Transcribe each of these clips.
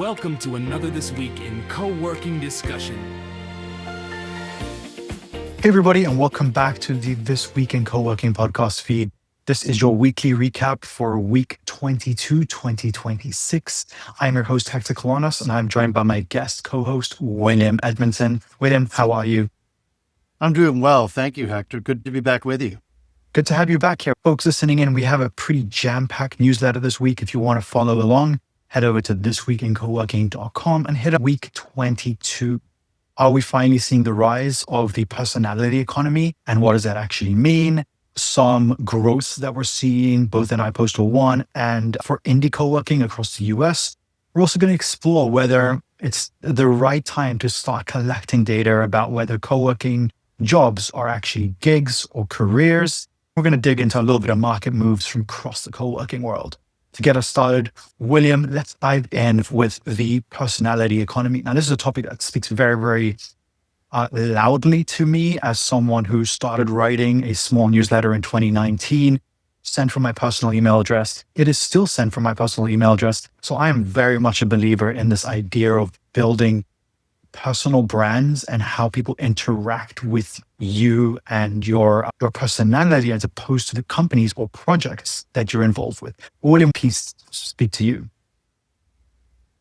Welcome to another This Week in Coworking discussion. Hey everybody, and welcome back to the This Week in Coworking podcast feed. This is your weekly recap for week 22, 2026. I'm your host, Hector, and I'm joined by my guest co-host, William Edmondson. William, how are you? I'm doing well. Thank you, Hector. Good to be back with you. Good to have you back here. Folks listening in, we have a pretty jam-packed newsletter this week. If you want to follow along, head over to thisweekincoworking.com and hit up week 22. Are we finally seeing the rise of the personality economy? And what does that actually mean? Some growth that we're seeing both in iPostal 1 and for indie coworking across the US. We're also going to explore whether it's the right time to start collecting data about whether coworking jobs are actually gigs or careers. We're going to dig into a little bit of market moves from across the coworking world. To get us started, William, let's dive in with the personality economy. Now, this is a topic that speaks very, very loudly to me as someone who started writing a small newsletter in 2019, sent from my personal email address. It is still sent from my personal email address. So I am very much a believer in this idea of building personal brands and how people interact with you and your personality as opposed to the companies or projects that you're involved with. William, please speak to you.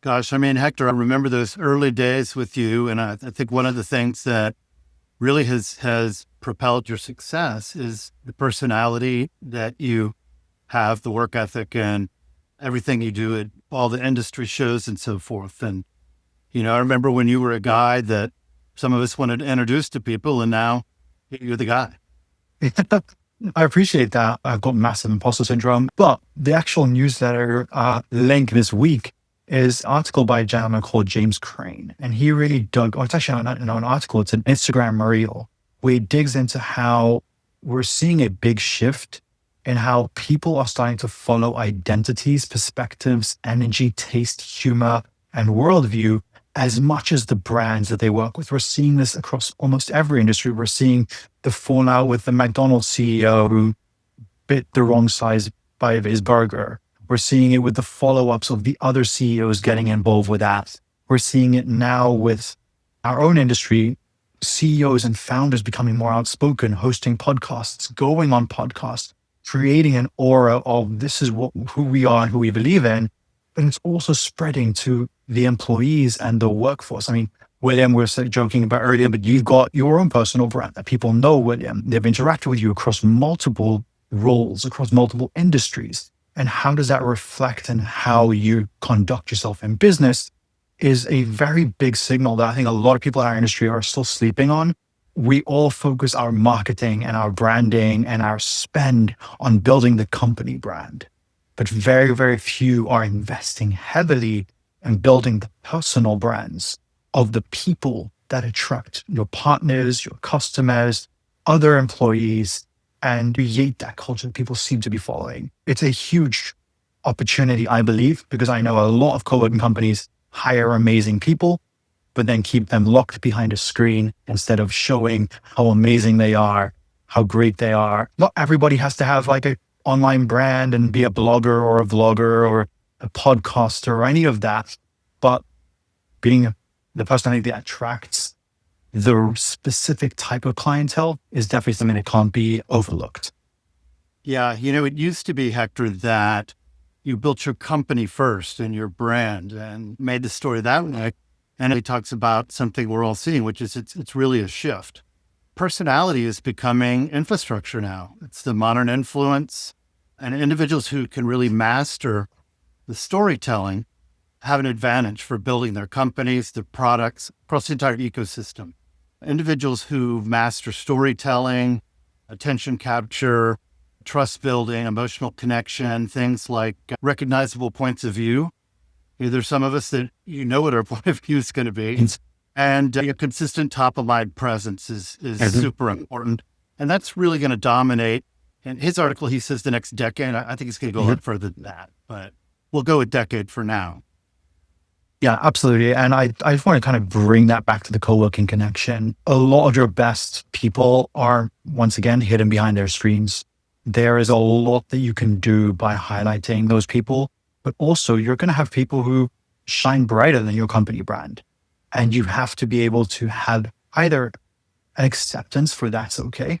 Gosh, Hector, I remember those early days with you. And I think one of the things that really has propelled your success is the personality that you have, the work ethic and everything you do at all the industry shows and so forth. And I remember when you were a guy that some of us wanted to introduce to people, and now you're the guy. I appreciate that. I've got massive imposter syndrome, but the actual newsletter link this week is an article by a gentleman called James Crane. And he really it's actually not an article, it's an Instagram reel where he digs into how we're seeing a big shift in how people are starting to follow identities, perspectives, energy, taste, humor, and worldview as much as the brands that they work with. We're seeing this across almost every industry. We're seeing the fallout with the McDonald's CEO who bit the wrong size bite of his burger. We're seeing it with the follow-ups of the other CEOs getting involved with that. We're seeing it now with our own industry, CEOs and founders becoming more outspoken, hosting podcasts, going on podcasts, creating an aura of this is who we are and who we believe in. But it's also spreading to the employees and the workforce. William, we were joking about earlier, but you've got your own personal brand that people know, William. They've interacted with you across multiple roles, across multiple industries. And how does that reflect in how you conduct yourself in business is a very big signal that I think a lot of people in our industry are still sleeping on. We all focus our marketing and our branding and our spend on building the company brand. But very, very few are investing heavily in building the personal brands of the people that attract your partners, your customers, other employees, and create that culture that people seem to be following. It's a huge opportunity, I believe, because I know a lot of co-working companies hire amazing people, but then keep them locked behind a screen instead of showing how amazing they are, how great they are. Not everybody has to have like a online brand and be a blogger or a vlogger or a podcaster or any of that, but being the personality that attracts the specific type of clientele is definitely something that can't be overlooked. Yeah, it used to be, Hector, that you built your company first and your brand and made the story that way. And he talks about something we're all seeing, which is it's really a shift. Personality is becoming infrastructure now. It's the modern influence, and individuals who can really master the storytelling have an advantage for building their companies, their products across the entire ecosystem. Individuals who master storytelling, attention capture, trust building, emotional connection, things like recognizable points of view. There's some of us that what our point of view is going to be. And a consistent top-of-mind presence is super important. And that's really going to dominate. In his article, he says the next decade. I think it's going to go a lot further than that, but we'll go a decade for now. Yeah, absolutely. And I just want to kind of bring that back to the co-working connection. A lot of your best people are, once again, hidden behind their screens. There is a lot that you can do by highlighting those people, but also you're going to have people who shine brighter than your company brand. And you have to be able to have either an acceptance for that's okay,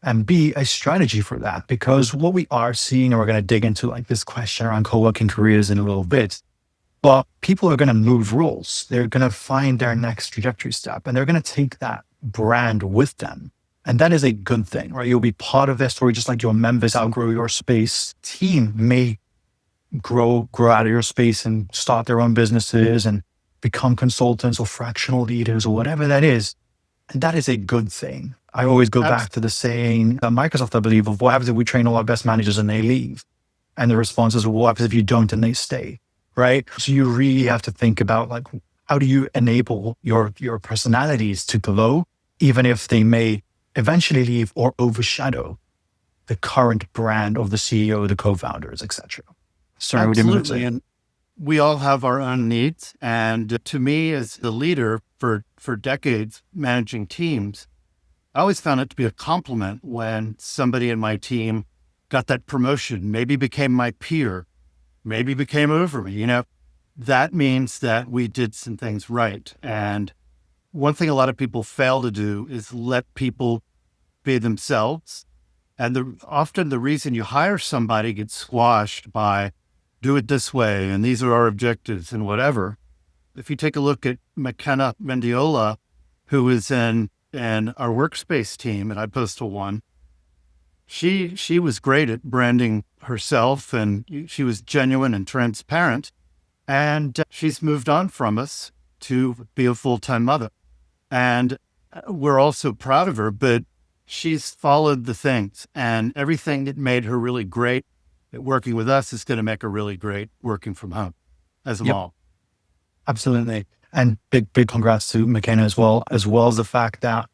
and B, a strategy for that. Because what we are seeing, and we're going to dig into like this question around co-working careers in a little bit, but people are going to move roles. They're going to find their next trajectory step, and they're going to take that brand with them. And that is a good thing, right? You'll be part of their story, just like your members outgrow your space. Team may grow out of your space and start their own businesses and become consultants or fractional leaders or whatever that is. And that is a good thing. I always go back to the saying that Microsoft, I believe, of what happens if we train all our best managers and they leave? And the response is, well, what happens if you don't and they stay? Right? So you really have to think about like, how do you enable your personalities to glow, even if they may eventually leave or overshadow the current brand of the CEO, the co-founders, etc. Sorry, absolutely. And we all have our own needs. And to me, as the leader for decades managing teams, I always found it to be a compliment when somebody in my team got that promotion, maybe became my peer, maybe became over me. That means that we did some things right. And one thing a lot of people fail to do is let people be themselves. And often the reason you hire somebody gets squashed by do it this way, and these are our objectives and whatever. If you take a look at McKenna Mendiola, who is in our Workspace team at iPostal One, she was great at branding herself, and she was genuine and transparent. And she's moved on from us to be a full-time mother. And we're also proud of her, but she's followed the things, and everything that made her really great at working with us is going to make her really great working from home as a mom. Absolutely. And big congrats to McKenna as well as the fact that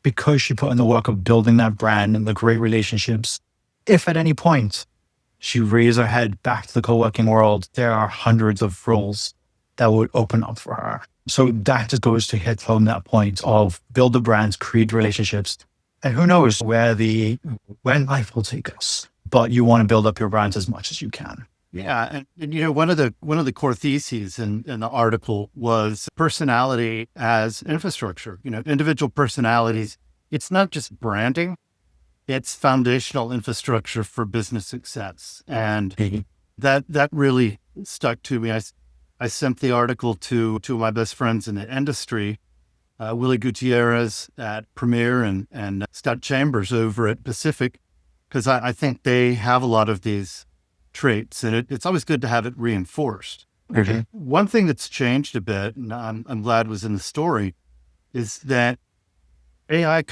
because she put in the work of building that brand and the great relationships, if at any point she raised her head back to the co-working world, there are hundreds of roles that would open up for her. So that just goes to hit home that point of build the brands, create relationships, and who knows where life will take us. But you want to build up your brands as much as you can. Yeah, and one of the core theses in the article was personality as infrastructure. Individual personalities. It's not just branding; it's foundational infrastructure for business success, and that really stuck to me. I sent the article to two of my best friends in the industry, Willie Gutierrez at Premier and Scott Chambers over at Pacific, because I think they have a lot of these traits, and it's always good to have it reinforced. Mm-hmm. One thing that's changed a bit, and I'm glad was in the story, is that AI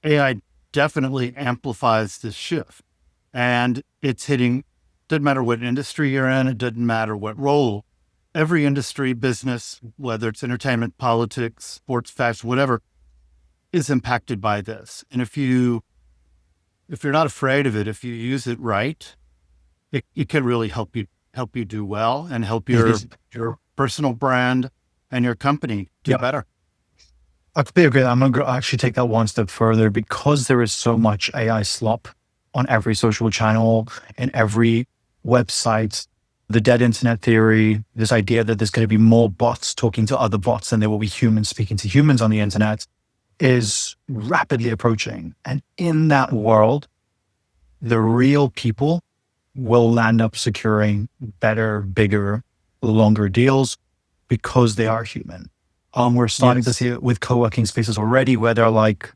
AI definitely amplifies this shift. And it's hitting, doesn't matter what industry you're in, it doesn't matter what role. Every industry, business, whether it's entertainment, politics, sports, fashion, whatever, is impacted by this. And if you're not afraid of it, if you use it right, it can really help you do well and help your personal brand and your company do better. I completely agree. I'm going to actually take that one step further because there is so much AI slop on every social channel and every website. The dead internet theory, this idea that there's going to be more bots talking to other bots than there will be humans speaking to humans on the internet, is rapidly approaching. And in that world, the real people will land up securing better, bigger, longer deals because they are human. We're starting to see it with co-working spaces already where they're like,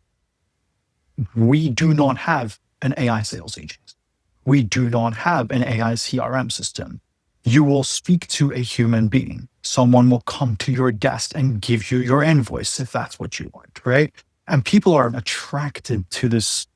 we do not have an AI sales agent. We do not have an AI CRM system. You will speak to a human being. Someone will come to your desk and give you your invoice if that's what you want, right? And people are attracted to this,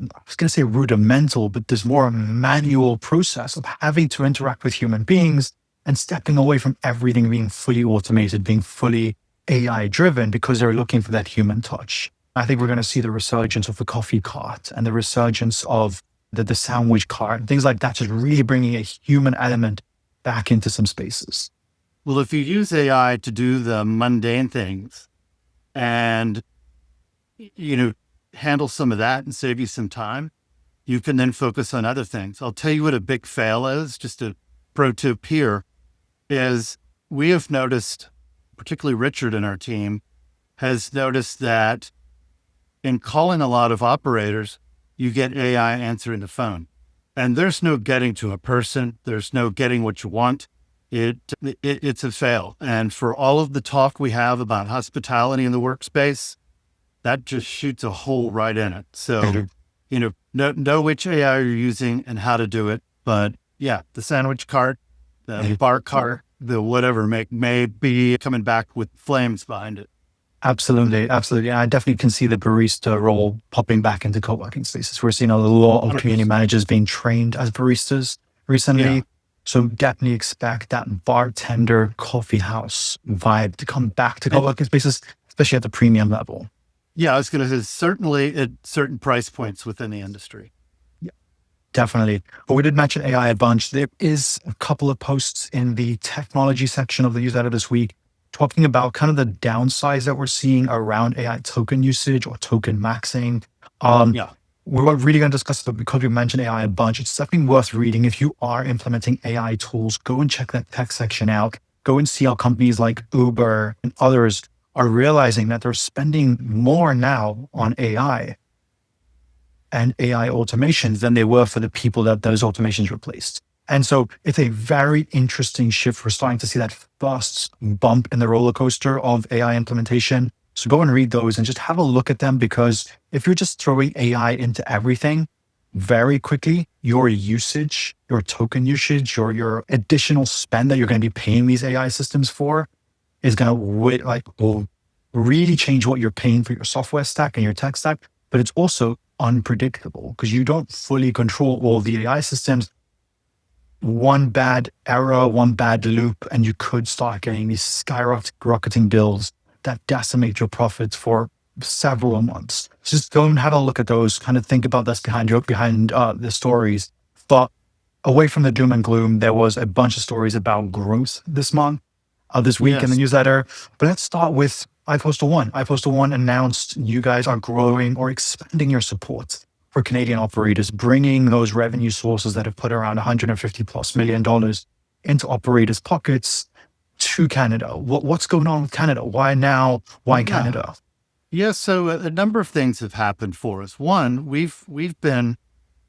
I was going to say rudimental, but this more manual process of having to interact with human beings and stepping away from everything being fully automated, being fully AI driven because they're looking for that human touch. I think we're going to see the resurgence of the coffee cart and the resurgence of the sandwich cart and things like that, just really bringing a human element back into some spaces. Well, if you use AI to do the mundane things and, handle some of that and save you some time, you can then focus on other things. I'll tell you what a big fail is, just a pro tip here. is we have noticed, particularly Richard in our team, has noticed that in calling a lot of operators, you get AI answering the phone. And there's no getting to a person. There's no getting what you want. It's a fail. And for all of the talk we have about hospitality in the workspace, that just shoots a hole right in it. So, know which AI you're using and how to do it. But yeah, the sandwich cart, the bar cart, the whatever may be coming back with flames behind it. Absolutely. Absolutely. I definitely can see the barista role popping back into co-working spaces. We're seeing a lot of community managers being trained as baristas recently. Yeah. So definitely expect that bartender coffee house vibe to come back to co-working spaces, especially at the premium level. Yeah, I was going to say certainly at certain price points within the industry. Yeah, definitely. But we did mention AI a bunch. There is a couple of posts in the technology section of the newsletter this week talking about kind of the downsides that we're seeing around AI token usage or token maxing. We're really going to discuss it, but because we mentioned AI a bunch, it's definitely worth reading. If you are implementing AI tools, go and check that tech section out. Go and see how companies like Uber and others are realizing that they're spending more now on AI and AI automations than they were for the people that those automations replaced. And so it's a very interesting shift. We're starting to see that first bump in the roller coaster of AI implementation. So go and read those and just have a look at them, because if you're just throwing AI into everything very quickly, your usage, your token usage, your additional spend that you're going to be paying these AI systems for is going to will really change what you're paying for your software stack and your tech stack. But it's also unpredictable because you don't fully control all the AI systems. One bad error, one bad loop, and you could start getting these skyrocketing bills that decimate your profits for several months. Just go and have a look at those, kind of think about this behind the stories. But away from the doom and gloom, there was a bunch of stories about growth this week in the newsletter. But let's start with iPostal One. iPostal One announced you guys are growing or expanding your support for Canadian operators, bringing those revenue sources that have put around $150+ million into operators' pockets to Canada. What's going on with Canada? Why now? Why Canada? Yeah, so a number of things have happened for us. One, we've been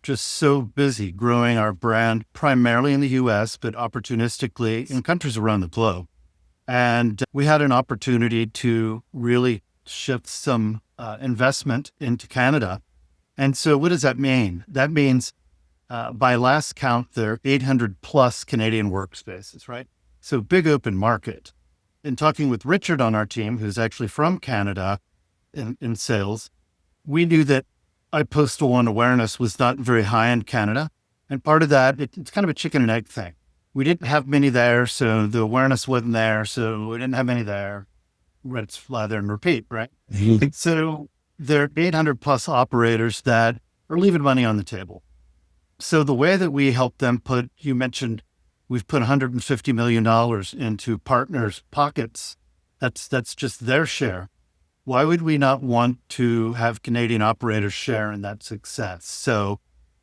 just so busy growing our brand primarily in the US, but opportunistically in countries around the globe. And we had an opportunity to really shift some investment into Canada. And so what does that mean? That means by last count, there are 800+ Canadian workspaces, right? So big open market. In talking with Richard on our team, who's actually from Canada in sales, we knew that iPostal One awareness was not very high in Canada. And part of that, it's kind of a chicken and egg thing. We didn't have many there, so the awareness wasn't there. So we didn't have many there. Let's lather and repeat, right? So there are 800+ operators that are leaving money on the table. So the way that we help them you mentioned, we've put $150 million into partners' pockets. That's just their share. Why would we not want to have Canadian operators share in that success? So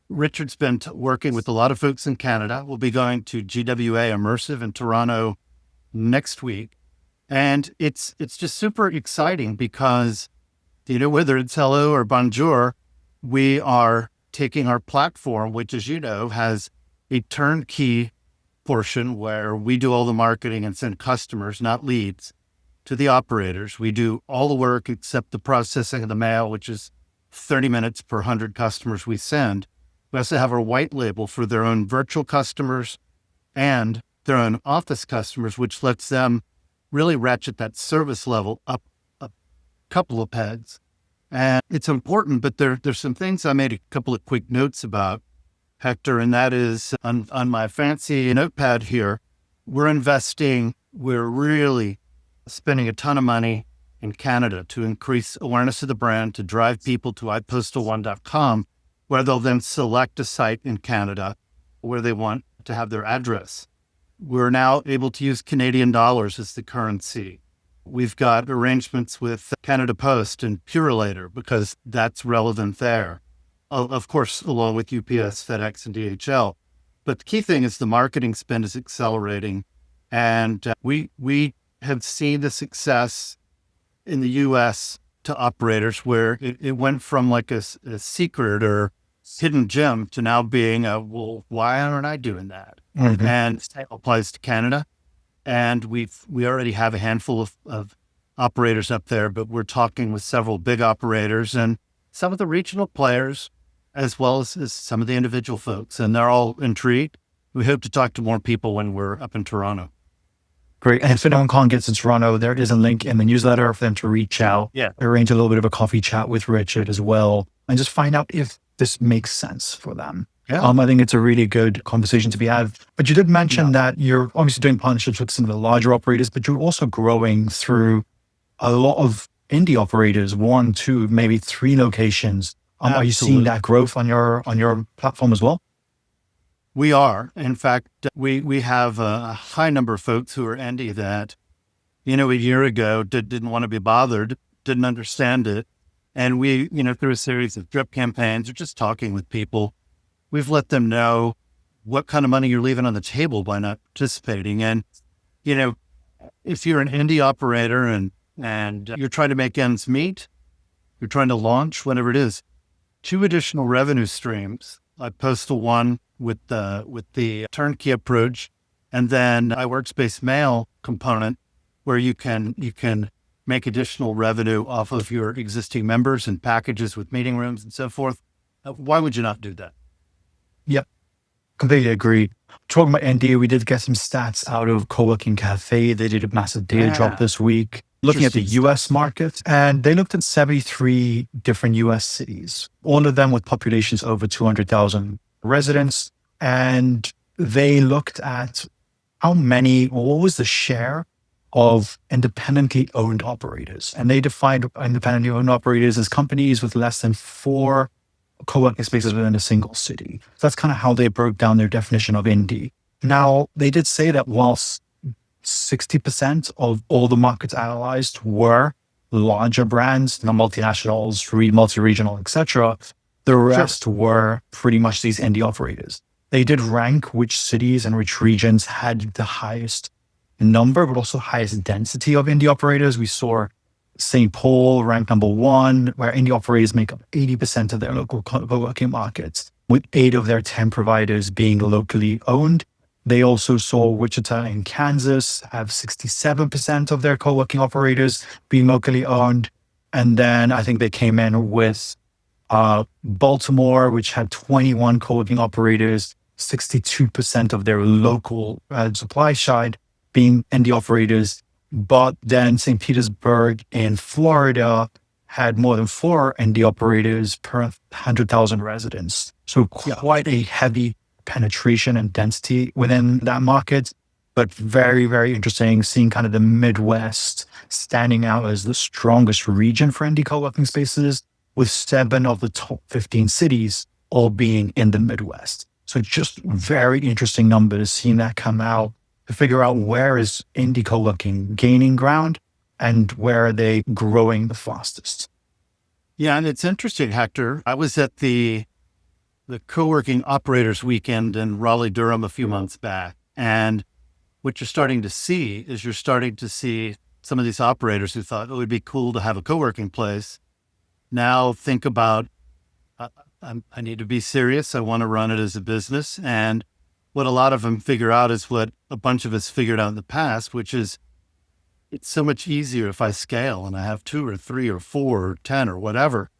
Richard's been working with a lot of folks in Canada. We'll be going to GWA Immersive in Toronto next week. And it's just super exciting because, whether it's hello or bonjour, we are taking our platform, which, as you know, has a turnkey portion where we do all the marketing and send customers, not leads, to the operators. We do all the work except the processing of the mail, which is 30 minutes per 100 customers we send. We also have our white label for their own virtual customers and their own office customers, which lets them really ratchet that service level up a couple of pegs. And it's important, but there's some things I made a couple of quick notes about, Hector, and that is on my fancy notepad here, we're really spending a ton of money in Canada to increase awareness of the brand, to drive people to ipostal1.com, where they'll then select a site in Canada where they want to have their address. We're now able to use Canadian dollars as the currency. We've got arrangements with Canada Post and Purolator because that's relevant there. Of course, along with UPS, FedEx, and DHL. But the key thing is the marketing spend is accelerating. And we have seen the success in the US to operators where it went from like a secret or hidden gem to now being well, why aren't I doing that? Mhm. And the same applies to Canada. And we already have a handful of operators up there, but we're talking with several big operators and some of the regional players, as well as some of the individual folks. And they're all intrigued. We hope to talk to more people when we're up in Toronto. Great. And if anyone can't get to Toronto, there is a link in the newsletter for them to reach out, Yeah. arrange a little bit of a coffee chat with Richard as well, and just find out if this makes sense for them. Yeah. I think it's a really good conversation to be had. But you did mention that you're obviously doing partnerships with some of the larger operators, but you're also growing through a lot of indie operators, 1, 2, maybe 3 locations. Are you seeing that growth on your platform as well? We are. In fact, we have a high number of folks who are indie that, a year ago didn't want to be bothered, didn't understand it. And we, through a series of drip campaigns or just talking with people, we've let them know what kind of money you're leaving on the table by not participating. And, if you're an indie operator and you're trying to make ends meet, you're trying to launch, whatever it is, 2 additional revenue streams. I posted one with the turnkey approach, and then a Workspace mail component where you can make additional revenue off of your existing members and packages with meeting rooms and so forth. Why would you not do that? Yep, completely agree. Talking about NDA, we did get some stats out of Coworking Café. They did a massive data drop this week, looking at the US market, and they looked at 73 different US cities, all of them with populations over 200,000 residents. And they looked at how many, or what was the share of independently owned operators. And they defined independently owned operators as companies with less than 4 co-working spaces within a single city. So that's kind of how they broke down their definition of indie. Now, they did say that whilst 60% of all the markets analyzed were larger brands, multinationals, multi-regional, etc., the rest were pretty much these indie operators. They did rank which cities and which regions had the highest number, but also highest density of indie operators. We saw St. Paul ranked number 1, where indie operators make up 80% of their local co-working markets, with 8 of their 10 providers being locally owned. They also saw Wichita in Kansas have 67% of their co-working operators being locally owned. And then I think they came in with Baltimore, which had 21 co-working operators, 62% of their local supply side being indie operators. But then St. Petersburg in Florida had more than 4 indie operators per 100,000 residents. So quite a heavy penetration and density within that market, but very, very interesting seeing kind of the Midwest standing out as the strongest region for indie co-working spaces, with 7 of the top 15 cities all being in the Midwest. So just very interesting numbers, seeing that come out to figure out where is indie co-working gaining ground and where are they growing the fastest. Yeah, and it's interesting, Hector. I was at the co-working operators weekend in Raleigh-Durham a few months back. And what you're starting to see is some of these operators who thought it would be cool to have a co-working place now think about, I need to be serious. I want to run it as a business. And what a lot of them figure out is what a bunch of us figured out in the past, which is it's so much easier if I scale and I have 2 or 3 or 4 or 10 or whatever.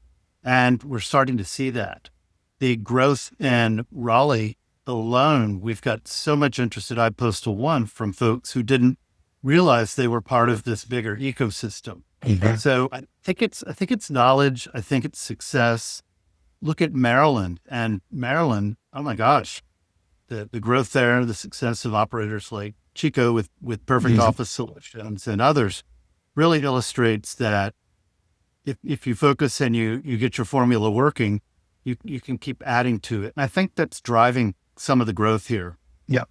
And we're starting to see that. The growth in Raleigh alone, we've got so much interest at iPostal One from folks who didn't realize they were part of this bigger ecosystem. Mm-hmm. So I think it's knowledge. I think it's success. Look at Maryland, and Maryland, oh my gosh, the growth there, the success of operators like Chico with Perfect Office Solutions and others really illustrates that if you focus and you get your formula working, you can keep adding to it. And I think that's driving some of the growth here. Yeah,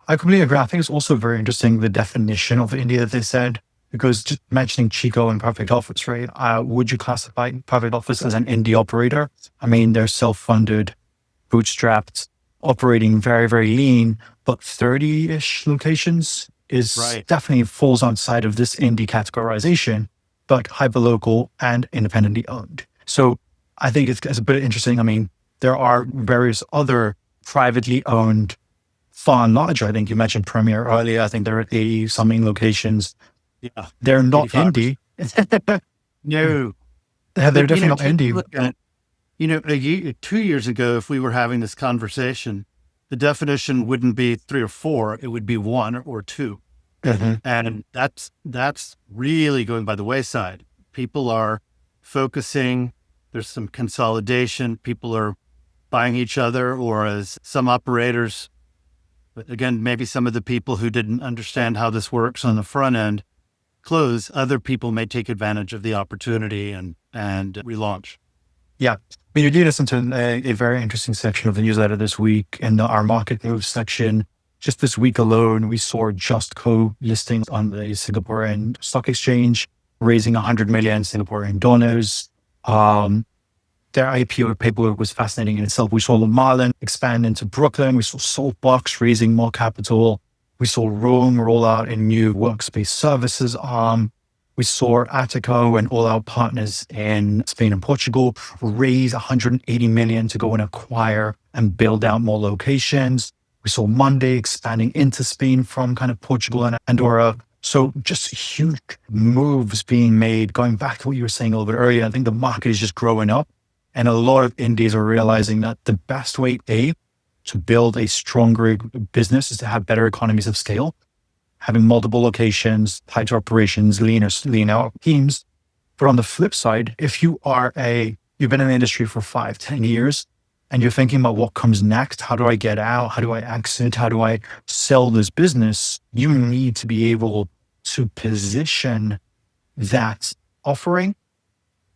I completely agree. I think it's also very interesting, the definition of indie that they said, because just mentioning Chico and Perfect Office, right? Would you classify Perfect Office as an indie operator? I mean, they're self-funded, bootstrapped, operating very, very lean, but 30-ish locations is Right. definitely falls outside of this indie categorization, but hyperlocal and independently owned. So I think it's a bit interesting. I mean, there are various other privately owned, far larger. I think you mentioned Premier earlier. I think there are 80 something locations. Yeah. They're not 85. indie. No. They're But, definitely not take a indie. look at, a year, 2 years ago, if we were having this conversation, the definition wouldn't be 3 or 4, it would be 1 or 2. Mhm. And that's really going by the wayside. People are focusing, there's some consolidation, people are buying each other, or as some operators, but again, maybe some of the people who didn't understand how this works on the front end close, other people may take advantage of the opportunity and relaunch. Yeah. I mean, you did listen to a very interesting section of the newsletter this week in our market moves section. Just this week alone, we saw Just Co listings on the Singaporean Stock Exchange, raising 100 million Singaporean dollars. Their IPO paperwork was fascinating in itself. We saw Marlin expand into Brooklyn. We saw Saltbox raising more capital. We saw Rome roll out a new workspace services arm. We saw Attico and all our partners in Spain and Portugal raise 180 million to go and acquire and build out more locations. We saw Monday expanding into Spain from kind of Portugal and Andorra. So just huge moves being made. Going back to what you were saying a little bit earlier, I think the market is just growing up. And a lot of indies are realizing that the best way, to build a stronger business is to have better economies of scale, having multiple locations, tighter operations, leaner teams. But on the flip side, if you've been in the industry for 5, 10 years, and you're thinking about what comes next, how do I get out? How do I exit? How do I sell this business? You need to be able to position that offering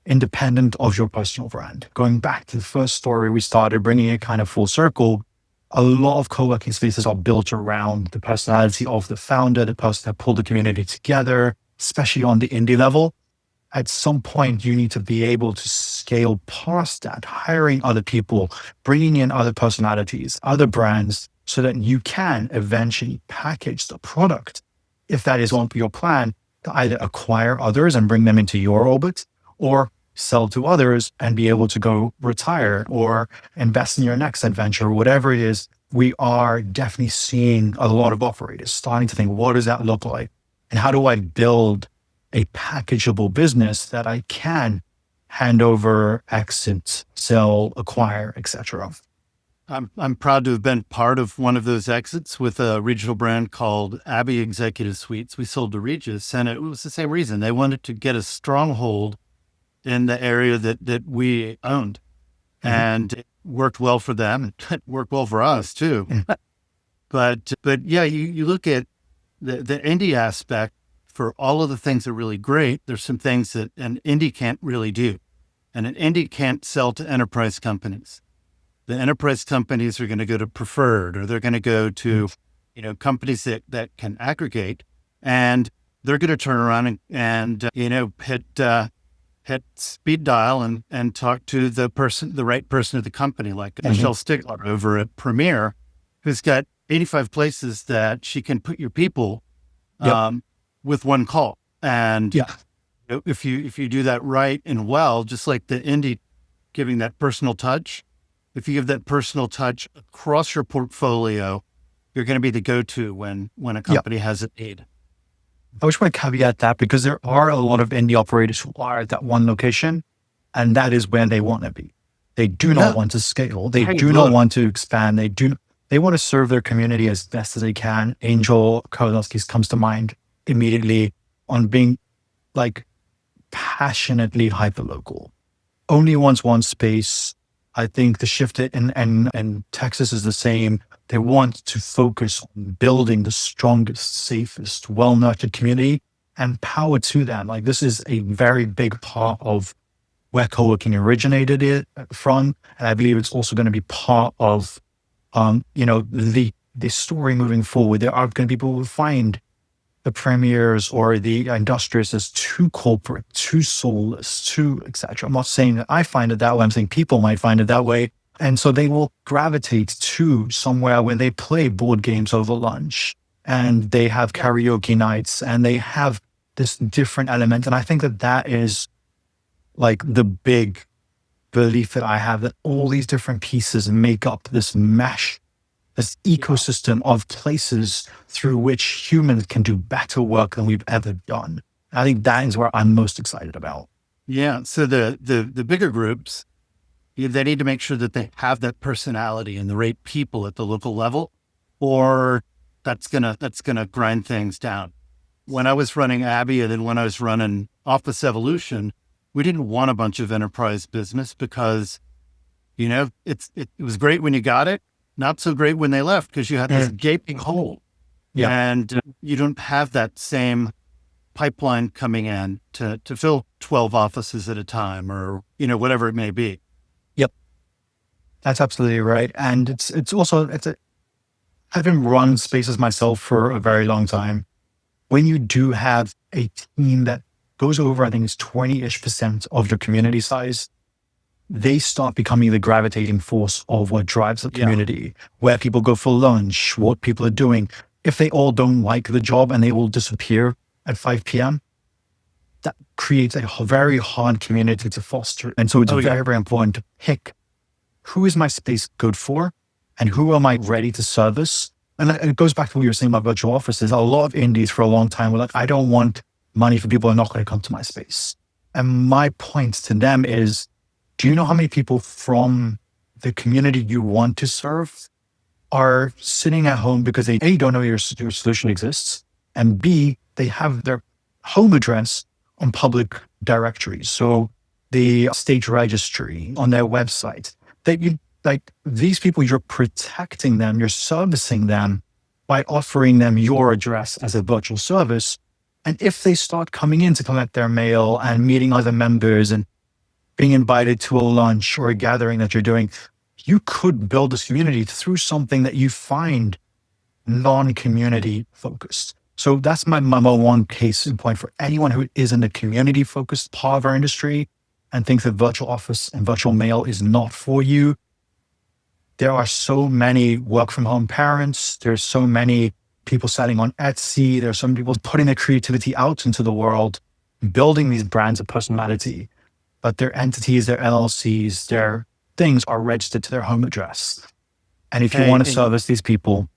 independent of your personal brand. Going back to the first story we started, bringing it kind of full circle, a lot of co-working spaces are built around the personality of the founder, the person that pulled the community together, especially on the indie level. At some point, you need to be able to scale past that, hiring other people, bringing in other personalities, other brands, so that you can eventually package the product, if that is on your plan, to either acquire others and bring them into your orbit, or sell to others and be able to go retire or invest in your next adventure, whatever it is. We are definitely seeing a lot of operators starting to think, what does that look like? And how do I build a packageable business that I can hand over, exit, sell, acquire, etc.? I'm proud to have been part of one of those exits with a regional brand called Abbey Executive Suites. We sold to Regis, and it was the same reason. They wanted to get a stronghold in the area that we owned. Mm-hmm. And it worked well for them. It worked well for us too. Mm-hmm. But yeah, you look at the indie aspect. For all of the things that are really great, there's some things that an indie can't really do. And an indie can't sell to enterprise companies. The enterprise companies are going to go to preferred, or they're going to go to, companies that can aggregate, and they're going to turn around and hit speed dial and talk to the right person at the company, like mm-hmm. Michelle Stigler over at Premier, who's got 85 places that she can put your people, with one call. And if you do that right and well, just like the indie giving that personal touch, if you give that personal touch across your portfolio, you're going to be the go-to when a company has a need. I just want to caveat that, because there are a lot of indie operators who are at that one location, and that is where they want to be. They do not want to scale. They do not want to expand. They want to serve their community as best as they can. Angel Kowalski's comes to mind immediately on being like passionately hyperlocal. Only wants one space. I think the shift in Texas is the same. They want to focus on building the strongest, safest, well-nurtured community, and power to them. Like, this is a very big part of where co-working originated from. And I believe it's also going to be part of, the story moving forward. There are going to be people who find the premiers or the industrious as too corporate, too soulless, too etc. I'm not saying that I find it that way. I'm saying people might find it that way. And so they will gravitate to somewhere where they play board games over lunch and they have karaoke nights and they have this different element. And I think that that is like the big belief that I have, that all these different pieces make up this mesh, this ecosystem of places through which humans can do better work than we've ever done. I think that is where I'm most excited about. Yeah. So the bigger groups, they need to make sure that they have that personality and the right people at the local level, or that's gonna grind things down. When I was running Abby and then when I was running Office Evolution, we didn't want a bunch of enterprise business because, it was great when you got it, not so great when they left because you had this gaping hole. Yeah. And you don't have that same pipeline coming in to fill 12 offices at a time or, whatever it may be. Yep. That's absolutely right. And having run spaces myself for a very long time, when you do have a team that goes over, I think it's 20-ish% of your community size, they start becoming the gravitating force of what drives the community, where people go for lunch, what people are doing. If they all don't like the job and they all disappear at 5 p.m., that creates a very hard community to foster. And so it's very, very important to pick who is my space good for and who am I ready to service. And it goes back to what you were saying about virtual offices. A lot of indies for a long time were like, I don't want money for people who are not going to come to my space. And my point to them is, do you know how many people from the community you want to serve are sitting at home because they A, don't know your solution exists, and B, they have their home address on public directories. So the state registry on their website, these people, you're protecting them, you're servicing them by offering them your address as a virtual service. And if they start coming in to collect their mail and meeting other members and being invited to a lunch or a gathering that you're doing, you could build this community through something that you find non-community focused. So that's my number one case in point for anyone who is in the community focused part of our industry and thinks that virtual office and virtual mail is not for you. There are so many work from home parents. There's so many people selling on Etsy. There's so many people putting their creativity out into the world, building these brands of personality, but their entities, their LLCs, their things are registered to their home address. And if you want to service these people,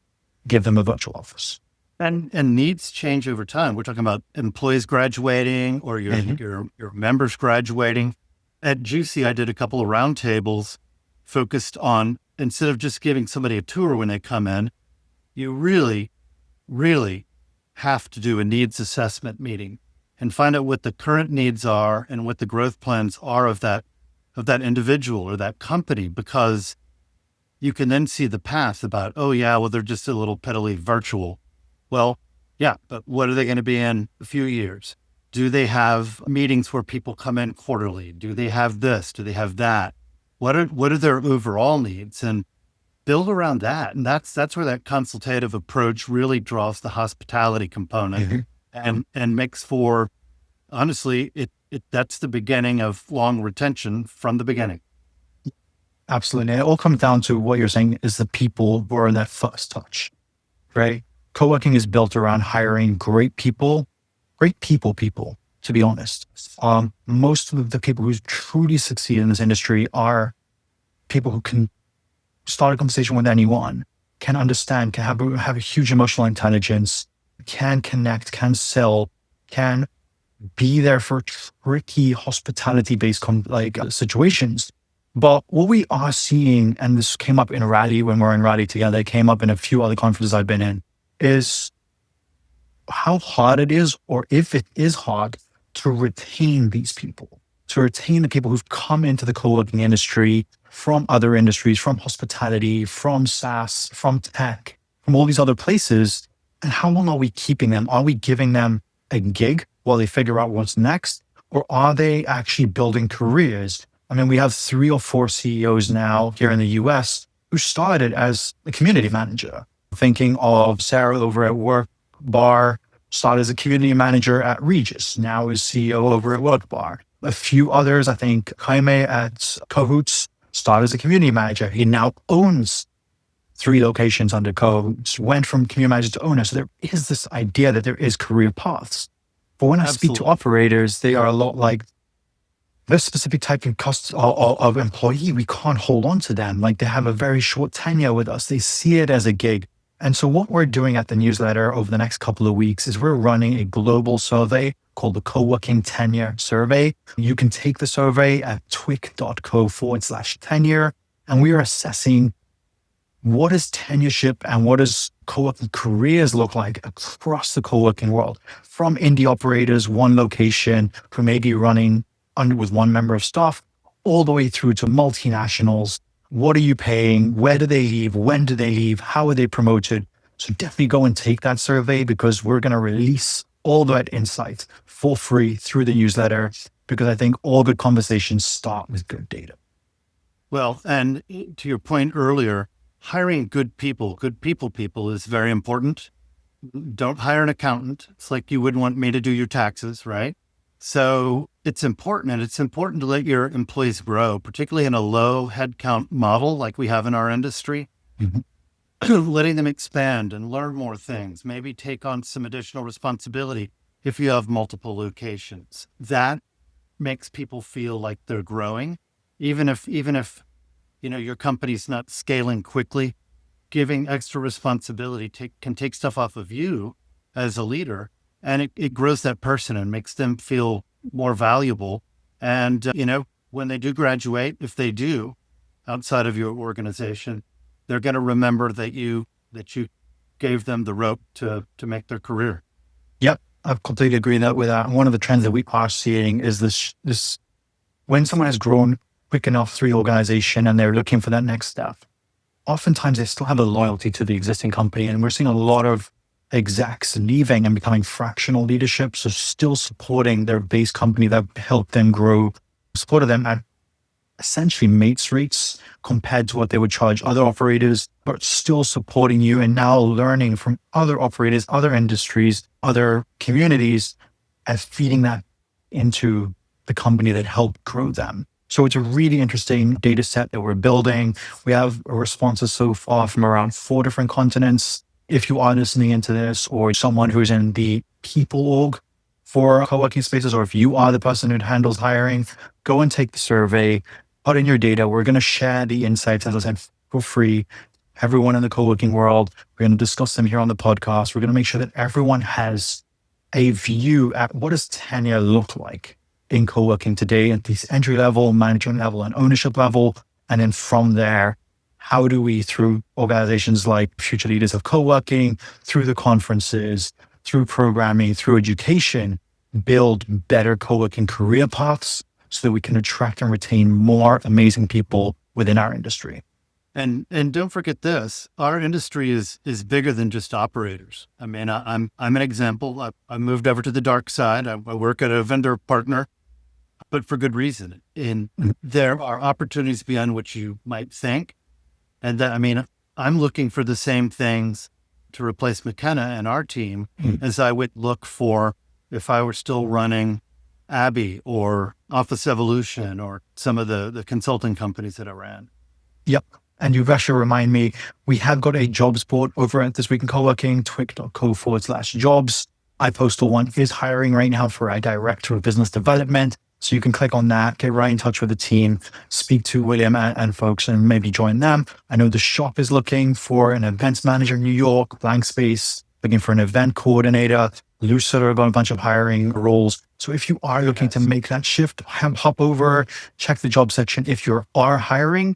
give them a virtual office. And needs change over time. We're talking about employees graduating or your members graduating. At Juicy, I did a couple of roundtables focused on, instead of just giving somebody a tour when they come in, you really, really have to do a needs assessment meeting and find out what the current needs are and what the growth plans are of that individual or that company, because you can then see the path about, they're just a little pettily virtual. Well, yeah, but what are they going to be in a few years? Do they have meetings where people come in quarterly? Do they have this? Do they have that? What are their overall needs? And build around that. And that's where that consultative approach really draws the hospitality component and makes for, honestly, that's the beginning of long retention from the beginning. Absolutely. And it all comes down to what you're saying is the people who are in that first touch, right? Coworking is built around hiring great people, to be honest. Most of the people who truly succeed in this industry are people who can start a conversation with anyone, can understand, can have a huge emotional intelligence, can connect, can sell, can be there for tricky hospitality-based situations. But what we are seeing, and this came up in Rally when we're in Rally together, it came up in a few other conferences I've been in, is how hard it is, or if it is hard, to retain these people, to retain the people who've come into the co-working industry from other industries, from hospitality, from SaaS, from tech, from all these other places. And how long are we keeping them? Are we giving them a gig while they figure out what's next? Or are they actually building careers? I mean, we have 3 or 4 CEOs now here in the US who started as a community manager. Thinking of Sarah over at Work Bar, started as a community manager at Regis, now is CEO over at Work Bar. A few others, I think Jaime at Cahoots started as a community manager. He now owns 3 locations under went from community manager to owner. So there is this idea that there is career paths. But when I speak to operators, they are a lot like, this specific type of cost of employee, we can't hold on to them. Like, they have a very short tenure with us. They see it as a gig. And so what we're doing at the newsletter over the next couple of weeks is we're running a global survey called the Coworking Tenure Survey. You can take the survey at twic.co/tenure. And we are assessing what does tenureship and what does co-working careers look like across the co-working world, from indie operators, one location who may be running with one member of staff, all the way through to multinationals. What are you paying? Where do they leave? When do they leave? How are they promoted? So definitely go and take that survey, because we're going to release all that insight for free through the newsletter, because I think all good conversations start with good data. Well, and to your point earlier, hiring good people is very important. Don't hire an accountant. It's like you wouldn't want me to do your taxes, right? So it's important, and it's important to let your employees grow, particularly in a low headcount model like we have in our industry. Letting them expand and learn more things, maybe take on some additional responsibility if you have multiple locations. That makes people feel like they're growing, even if your company's not scaling quickly. Giving extra responsibility can take stuff off of you as a leader, and it grows that person and makes them feel more valuable. And, when they do graduate, if they do, outside of your organization, they're going to remember that you gave them the rope to make their career. Yep, I completely agree with that. And one of the trends that we are seeing is this when someone has grown quick enough through the organization and they're looking for that next step, oftentimes they still have a loyalty to the existing company. And we're seeing a lot of execs leaving and becoming fractional leadership. So still supporting their base company that helped them grow, supported them at essentially mates rates compared to what they would charge other operators, but still supporting you and now learning from other operators, other industries, other communities, and feeding that into the company that helped grow them. So it's a really interesting data set that we're building. We have responses so far from around 4 different continents. If you are listening into this, or someone who's in the people org for co-working spaces, or if you are the person who handles hiring, go and take the survey, put in your data. We're going to share the insights, as I said, for free. Everyone in the co-working world, we're going to discuss them here on the podcast. We're going to make sure that everyone has a view at what does tenure look like in co-working today at this entry level, management level, and ownership level. And then from there, how do we, through organizations like Future Leaders of Co-working, through the conferences, through programming, through education, build better co-working career paths so that we can attract and retain more amazing people within our industry? And don't forget this, our industry is bigger than just operators. I mean, I'm an example. I moved over to the dark side. I work at a vendor partner, but for good reason. And there are opportunities beyond what you might think. And I'm looking for the same things to replace McKenna and our team as I would look for if I were still running Abby or Office Evolution or some of the consulting companies that I ran. Yep. And you've actually remind me, we have got a jobs board over at This Week in Coworking, twic.co/jobs. iPostal One is hiring right now for a director of business development. So you can click on that, get right in touch with the team, speak to William and folks, and maybe join them. I know the shop is looking for an events manager in New York, Blank Space, looking for an event coordinator. Lucid have got a bunch of hiring roles. So if you are looking to make that shift, hop over, check the job section. If you are hiring,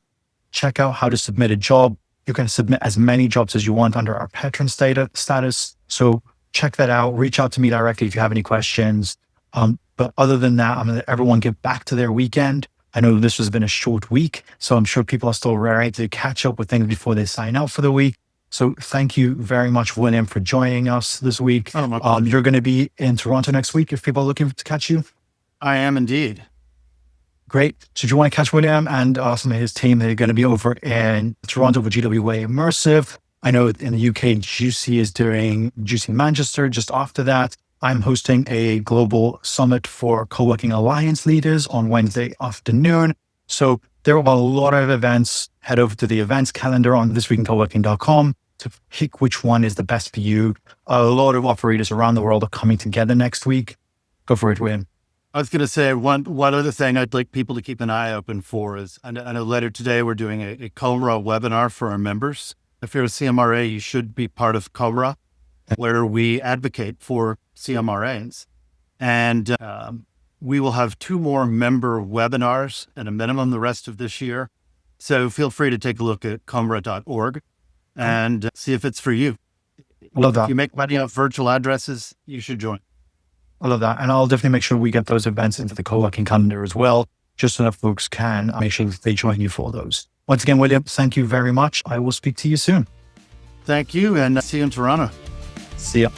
check out how to submit a job. You can submit as many jobs as you want under our patron status. So check that out. Reach out to me directly if you have any questions. But other than that, I'm going to let everyone get back to their weekend. I know this has been a short week, so I'm sure people are still ready to catch up with things before they sign out for the week. So thank you very much, William, for joining us this week. You're going to be in Toronto next week if people are looking to catch you. I am indeed. Great. So if you want to catch William and some of his team, they're going to be over in Toronto for GWA Immersive. I know in the UK, Juicy is doing Juicy Manchester. Just after that, I'm hosting a global summit for co-working alliance leaders on Wednesday afternoon. So There are a lot of events. Head over to the events calendar on thisweekincoworking.com to pick which one is the best for you. A lot of operators around the world are coming together next week. Go for it, William. I was going to say one other thing I'd like people to keep an eye open for is, I know later today we're doing a COMRA webinar for our members. If you're a CMRA, you should be part of COMRA, where we advocate for CMRAs. And we will have 2 more member webinars at a minimum the rest of this year. So feel free to take a look at comra.org and see if it's for you. I love that. If you make money off virtual addresses, you should join. I love that. And I'll definitely make sure we get those events into the co-working calendar as well, just so that folks can make sure that they join you for those. Once again, William, thank you very much. I will speak to you soon. Thank you, and see you in Toronto. See ya.